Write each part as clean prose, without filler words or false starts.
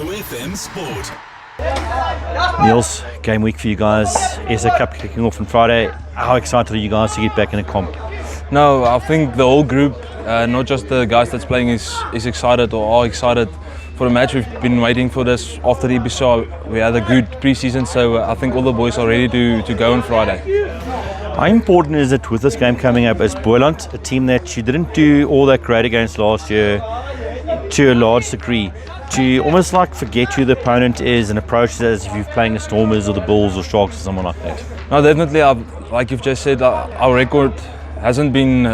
OFM Sport. Niels, game week for you guys. ESA Cup kicking off on Friday. How excited are you guys to get back in the comp? No, I think the whole group, not just the guys that's playing, is excited or are excited for the match. We've been waiting for this after the Ibiza. We had a good pre-season, so I think all the boys are ready to go on Friday. How important is it with this game coming up as Boland, a team that you didn't do all that great against last year to a large degree, to almost like forget who the opponent is and approach it as if you're playing the Stormers or the Bulls or Sharks or someone like that? No, definitely. Like you've just said, our record hasn't been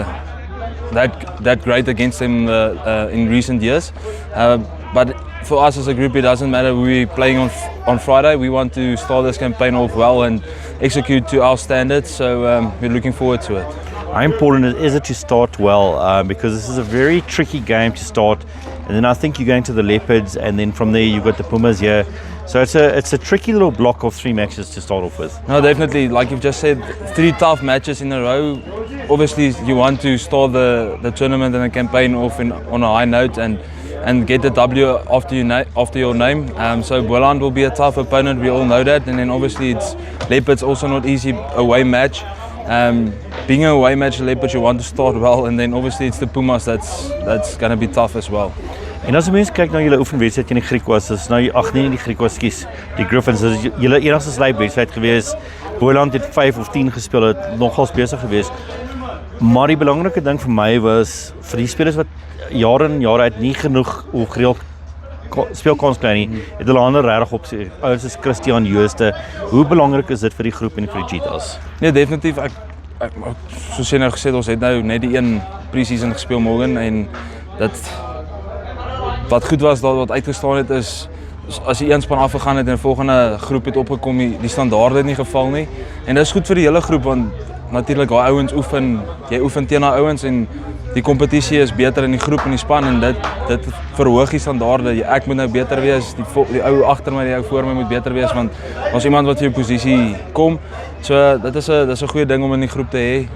that great against them in recent years. But for us as a group, it doesn't matter who we're playing on Friday. We want to start this campaign off well and execute to our standards. So we're looking forward to it. How important is it to start well? Because this is a very tricky game to start, and then I think you're going to the Leopards, and then from there you've got the Pumas here. So it's a tricky little block of 3 matches to start off with. No, definitely. Like you've just said, 3 tough matches in a row. Obviously, you want to start the tournament and the campaign off on a high note and get the W after your name. So Boland will be a tough opponent. We all know that. And then obviously it's Leopards, also not easy away match. Being an away match, Leopards, you want to start well, and then obviously it's the Pumas that's going to be tough as well. En as mense kyk na julle oefenwedstryd teen die Griekwas, is nou die Griekwas, die Griffins, is julle enigste slypwedstryd gewees. Boland het 5 of 10 gespeel, het nogals besig gewees. Maar die belangrike ding vir my was vir die spelers wat jaar in jaar uit nie genoeg of gereeld speelkans kry nie, het hulle hande regtig op sy ouers is Christian Jooste. Hoe belangrik is dit vir die groep en vir die Cheetahs? Nee, definitief. Soos jy nou gesê het, ons het nou net die een pre-season gespeel morgen, en wat goed was, wat uitgestaan het, is as die een span afgegaan het en die volgende groep het opgekom, die standaarde het nie geval nie. En dit is goed vir die hele groep, want natuurlik die ouens oefen, jy oefen teen die ouens, en die kompetisie is beter in die groep en die span, en dit verhoog die standaarde. Ek moet nou beter wees, die ou agter my, die ou voor my moet beter wees, want ons iemand wat vir jou posisie kom. So dit is 'n goeie ding om in die groep te hê.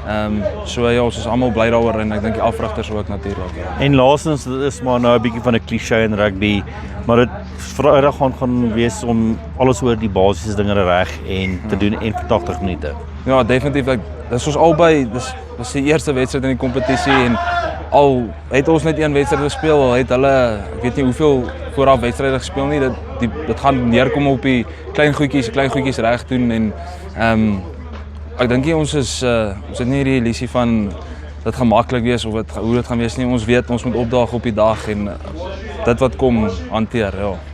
So ja, ons is almal bly daaroor, en ek dink die afrigters ook natuurlik. Ja. En laastens, dit is maar nou 'n bietjie van 'n cliché in rugby, maar dit Vrydag gaan wees om alles oor die basiese dinge reg en te doen en vir 80 minute. Ja, definitief. Dit is ons albei, dis die eerste wedstryd in die kompetisie, en al het ons net een wedstryd gespeel, al het hulle, ek weet nie hoeveel vooraf wedstryde gespeel nie, dit gaan neerkom op die klein goedjies reg doen, en ek dink ons het nie die illusie van dit gaan maklik wees of hoe dit gaan wees nie. Ons weet ons moet opdaag op die dag en dit wat kom hanteer, ja.